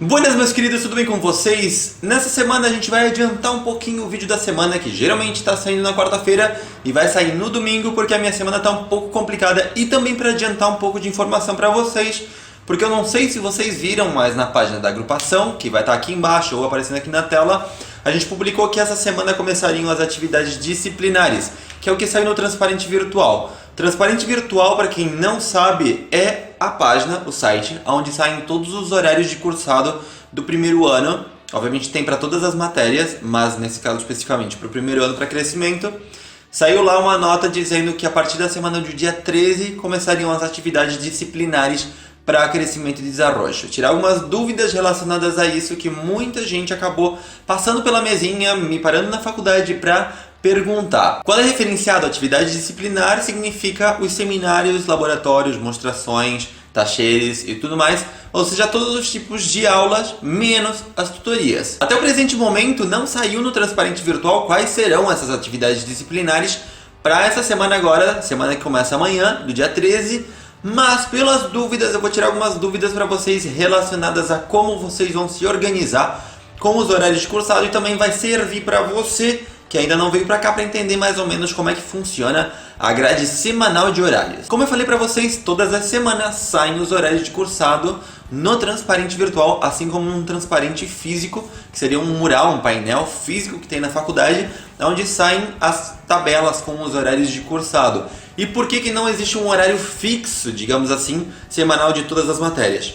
Buenas, meus queridos, tudo bem com vocês? Nessa semana a gente vai adiantar um pouquinho o vídeo da semana, que geralmente está saindo na quarta-feira e vai sair no domingo, porque a minha semana está um pouco complicada, e também para adiantar um pouco de informação para vocês, porque eu não sei se vocês viram, mas na página da agrupação, que vai estar aqui embaixo ou aparecendo aqui na tela, a gente publicou que essa semana começariam as atividades disciplinares, que é o que saiu no Transparente Virtual. Transparente Virtual, para quem não sabe, é a página, o site, onde saem todos os horários de cursado do primeiro ano. Obviamente tem para todas as matérias, mas nesse caso especificamente para o primeiro ano para crescimento. Saiu lá uma nota dizendo que a partir da semana do dia 13 começariam as atividades disciplinares para crescimento e desenvolvimento. Tirar algumas dúvidas relacionadas a isso, que muita gente acabou passando pela mesinha, me parando na faculdade para perguntar. Quando é referenciado a atividade disciplinar, significa os seminários, laboratórios, demonstrações, tacheres e tudo mais, ou seja, todos os tipos de aulas, menos as tutorias. Até o presente momento não saiu no Transparente Virtual quais serão essas atividades disciplinares para essa semana agora, semana que começa amanhã, do dia 13, mas pelas dúvidas, eu vou tirar algumas dúvidas para vocês relacionadas a como vocês vão se organizar com os horários de cursado, e também vai servir para você que ainda não veio para cá para entender mais ou menos como é que funciona a grade semanal de horários. Como eu falei para vocês, todas as semanas saem os horários de cursado no Transparente Virtual, assim como um transparente físico, que seria um mural, um painel físico que tem na faculdade, onde saem as tabelas com os horários de cursado. E por que não existe um horário fixo, digamos assim, semanal de todas as matérias?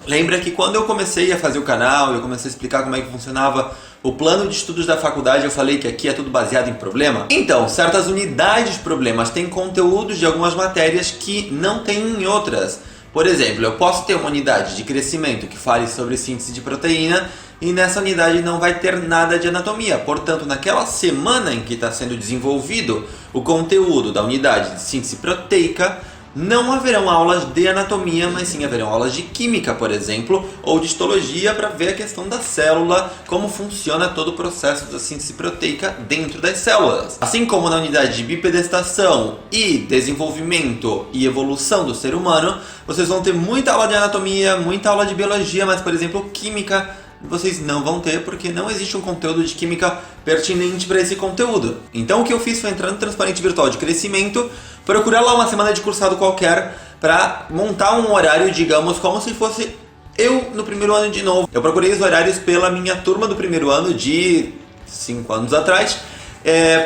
Lembra que quando eu comecei a fazer o canal, eu comecei a explicar como é que funcionava o plano de estudos da faculdade, eu falei que aqui é tudo baseado em problema? Então, certas unidades de problemas têm conteúdos de algumas matérias que não tem em outras. Por exemplo, eu posso ter uma unidade de crescimento que fale sobre síntese de proteína e nessa unidade não vai ter nada de anatomia. Portanto, naquela semana em que está sendo desenvolvido o conteúdo da unidade de síntese proteica, não haverão aulas de anatomia, mas sim haverão aulas de química, por exemplo, ou de histologia, para ver a questão da célula, como funciona todo o processo da síntese proteica dentro das células. Assim como na unidade de bipedestação e desenvolvimento e evolução do ser humano, vocês vão ter muita aula de anatomia, muita aula de biologia, mas, por exemplo, química vocês não vão ter, porque não existe um conteúdo de química pertinente para esse conteúdo. Então o que eu fiz foi entrar no Transparente Virtual de Crescimento, procurar lá uma semana de cursado qualquer para montar um horário, digamos, como se fosse eu no primeiro ano de novo. Eu procurei os horários pela minha turma do primeiro ano de 5 anos atrás,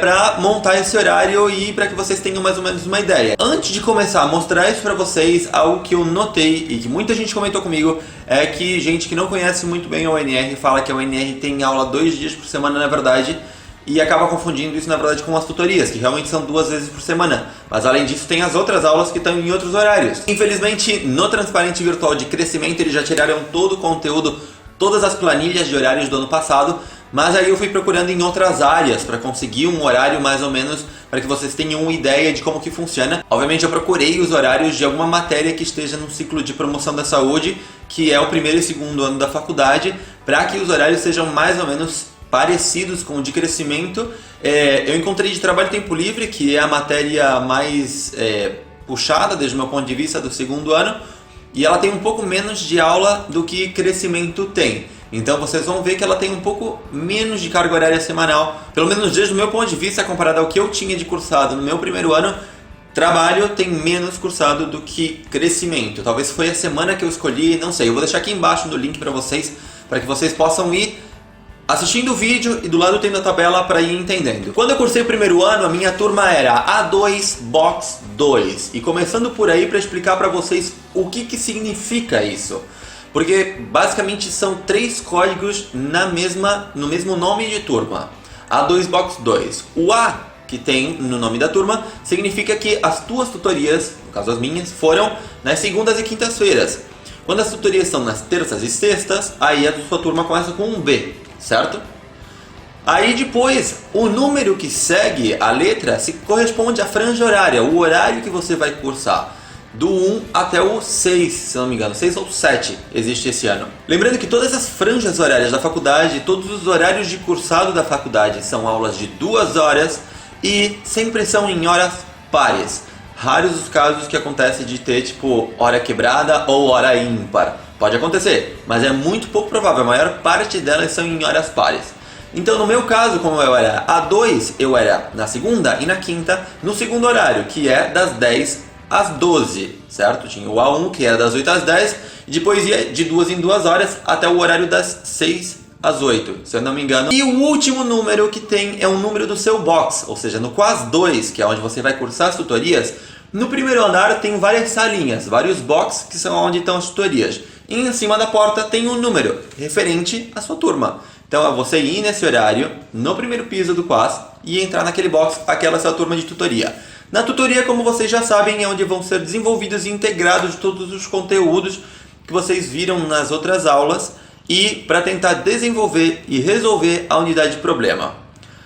para montar esse horário e para que vocês tenham mais ou menos uma ideia. Antes de começar a mostrar isso para vocês, algo que eu notei e que muita gente comentou comigo é que gente que não conhece muito bem a UNR fala que a UNR tem aula 2 dias por semana, na verdade, e acaba confundindo isso, na verdade, com as tutorias, que realmente são 2 vezes por semana. Mas além disso, tem as outras aulas que estão em outros horários. Infelizmente, no Transparente Virtual de Crescimento, eles já tiraram todo o conteúdo, todas as planilhas de horários do ano passado, mas aí eu fui procurando em outras áreas para conseguir um horário mais ou menos para que vocês tenham uma ideia de como que funciona. Obviamente eu procurei os horários de alguma matéria que esteja no ciclo de promoção da saúde, que é o primeiro e segundo ano da faculdade, para que os horários sejam mais ou menos parecidos com o de crescimento. Eu encontrei de trabalho e tempo livre, que é a matéria mais puxada desde o meu ponto de vista do segundo ano, e ela tem um pouco menos de aula do que crescimento tem. Então vocês vão ver que ela tem um pouco menos de carga horária semanal, pelo menos desde o meu ponto de vista, comparado ao que eu tinha de cursado no meu primeiro ano. Trabalho tem menos cursado do que crescimento. Talvez foi a semana que eu escolhi, não sei. Eu vou deixar aqui embaixo no link para que vocês possam ir assistindo o vídeo e do lado tem a tabela para ir entendendo. Quando eu cursei o primeiro ano, a minha turma era A2 Box 2. E começando por aí para explicar para vocês o que significa isso. Porque basicamente são 3 códigos no mesmo nome de turma. A2 Box 2. O A que tem no nome da turma significa que as tuas tutorias, no caso as minhas, foram nas segundas e quintas-feiras. Quando as tutorias são nas terças e sextas, aí a sua turma começa com um B, certo? Aí depois, o número que segue a letra se corresponde à franja horária, o horário que você vai cursar. Do 1 até o 6, se não me engano, 6 ou 7 existe esse ano. Lembrando que todas as franjas horárias da faculdade, todos os horários de cursado da faculdade são aulas de 2 horas e sempre são em horas pares. Raros os casos que acontece de ter tipo hora quebrada ou hora ímpar. Pode acontecer, mas é muito pouco provável, a maior parte delas são em horas pares. Então no meu caso, como eu era A2, eu era na segunda e na quinta, no segundo horário, que é das 10 às 12, certo? Tinha o A1, que era das 8 às 10, e depois ia de 2 em 2 horas até o horário das 6 às 8, se eu não me engano. E o último número que tem é o número do seu box, ou seja, no Quas 2, que é onde você vai cursar as tutorias, no primeiro andar tem várias salinhas, vários boxes que são onde estão as tutorias. E em cima da porta tem um número referente à sua turma. Então é você ir nesse horário, no primeiro piso do Quas, e entrar naquele box, aquela é a sua turma de tutoria. Na tutoria, como vocês já sabem, é onde vão ser desenvolvidos e integrados todos os conteúdos que vocês viram nas outras aulas e para tentar desenvolver e resolver a unidade de problema.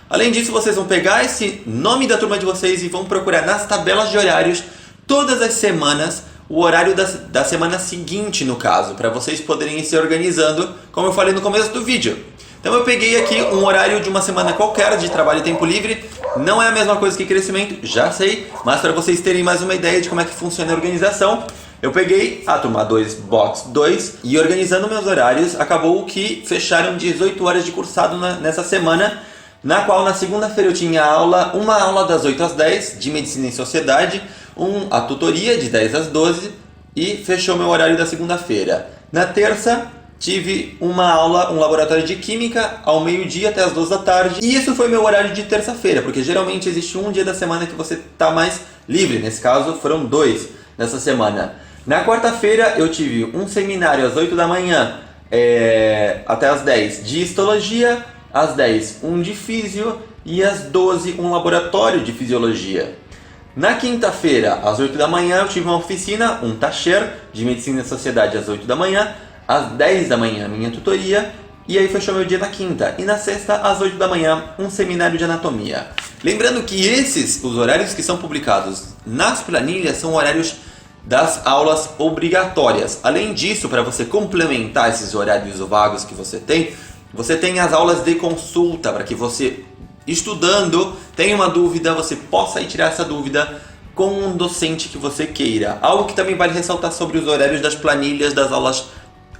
Além disso, vocês vão pegar esse nome da turma de vocês e vão procurar nas tabelas de horários todas as semanas o horário da semana seguinte, no caso, para vocês poderem ir se organizando, como eu falei no começo do vídeo. Então eu peguei aqui um horário de uma semana qualquer de trabalho e tempo livre. Não é a mesma coisa que crescimento, já sei, mas para vocês terem mais uma ideia de como é que funciona a organização, eu peguei a turma 2, box 2, e organizando meus horários, acabou que fecharam 18 horas de cursado nessa semana, na qual na segunda-feira eu tinha uma aula das 8 às 10 de Medicina em Sociedade, a tutoria de 10 às 12 e fechou meu horário da segunda-feira. Na terça tive uma aula, um laboratório de Química ao meio-dia até as 2 da tarde. E isso foi meu horário de terça-feira, porque geralmente existe um dia da semana que você está mais livre. Nesse caso foram 2 nessa semana. Na quarta-feira eu tive um seminário às 8 da manhã até as 10 de Histologia, às 10 um de Físio e às 12 um laboratório de Fisiologia. Na quinta-feira, às 8 da manhã, eu tive uma oficina, um tacher de Medicina e Sociedade às 8 da manhã, às 10 da manhã, minha tutoria, e aí fechou meu dia na quinta. E na sexta, às 8 da manhã, um seminário de anatomia. Lembrando que os horários que são publicados nas planilhas, são horários das aulas obrigatórias. Além disso, para você complementar esses horários vagos que você tem as aulas de consulta, para que você, estudando, tenha uma dúvida, você possa ir tirar essa dúvida com um docente que você queira. Algo que também vale ressaltar sobre os horários das planilhas das aulas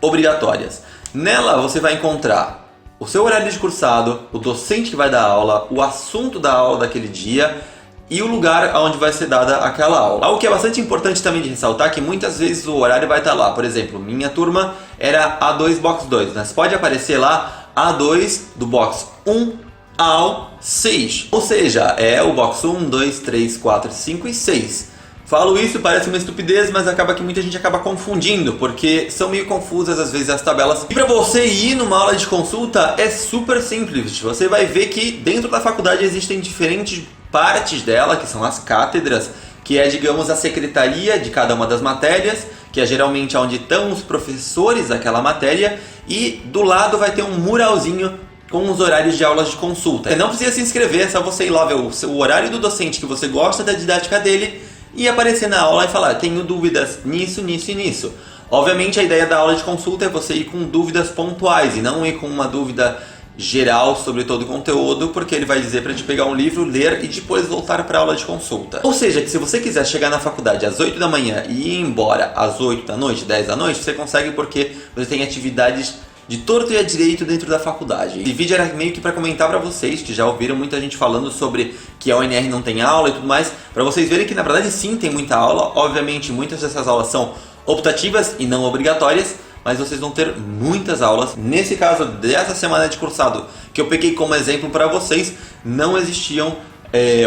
obrigatórias. Nela você vai encontrar o seu horário de cursado, o docente que vai dar aula, o assunto da aula daquele dia e o lugar onde vai ser dada aquela aula. Algo que é bastante importante também de ressaltar é que muitas vezes o horário vai estar lá. Por exemplo, minha turma era A2 Box 2, mas pode aparecer lá A2 do Box 1 ao 6. Ou seja, é o Box 1, 2, 3, 4, 5 e 6. Falo isso, parece uma estupidez, mas acaba que muita gente acaba confundindo, porque são meio confusas às vezes as tabelas. E para você ir numa aula de consulta é super simples. Você vai ver que dentro da faculdade existem diferentes partes dela, que são as cátedras, que é, digamos, a secretaria de cada uma das matérias, que é geralmente onde estão os professores daquela matéria, e do lado vai ter um muralzinho com os horários de aulas de consulta. Você não precisa se inscrever, é só você ir lá ver o horário do docente que você gosta da didática dele e aparecer na aula e falar: tenho dúvidas nisso, nisso e nisso. Obviamente a ideia da aula de consulta é você ir com dúvidas pontuais e não ir com uma dúvida geral sobre todo o conteúdo, porque ele vai dizer para te pegar um livro, ler e depois voltar para a aula de consulta. Ou seja, que se você quiser chegar na faculdade às 8 da manhã e ir embora às 8 da noite, 10 da noite, você consegue, porque você tem atividades de torto e a direito dentro da faculdade. Esse vídeo era meio que para comentar para vocês, que já ouviram muita gente falando sobre que a UNR não tem aula e tudo mais, para vocês verem que na verdade sim tem muita aula. Obviamente muitas dessas aulas são optativas e não obrigatórias, mas vocês vão ter muitas aulas. Nesse caso dessa semana de cursado, que eu peguei como exemplo para vocês, não existiam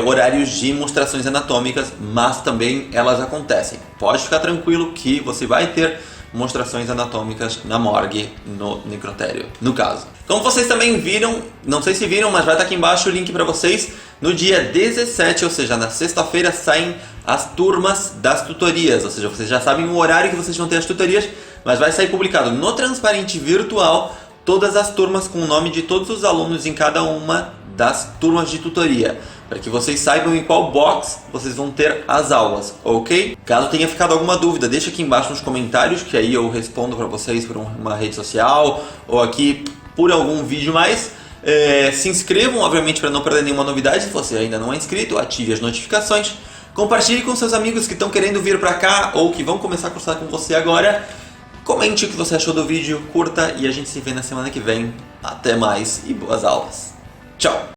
horários de demonstrações anatômicas, mas também elas acontecem. Pode ficar tranquilo que você vai ter demonstrações anatômicas na morgue, no necrotério, no caso. Como vocês também viram, não sei se viram, mas vai estar aqui embaixo o link para vocês. No dia 17, ou seja, na sexta-feira, saem as turmas das tutorias, ou seja, vocês já sabem o horário que vocês vão ter as tutorias, mas vai sair publicado no Transparente Virtual todas as turmas com o nome de todos os alunos em cada uma das turmas de tutoria, para que vocês saibam em qual box vocês vão ter as aulas, ok? Caso tenha ficado alguma dúvida, deixa aqui embaixo nos comentários, que aí eu respondo para vocês por uma rede social ou aqui por algum vídeo mais. Se inscrevam, obviamente, para não perder nenhuma novidade. Se você ainda não é inscrito, ative as notificações. Compartilhe com seus amigos que estão querendo vir para cá ou que vão começar a cursar com você agora. Comente o que você achou do vídeo, curta e a gente se vê na semana que vem. Até mais e boas aulas. Tchau!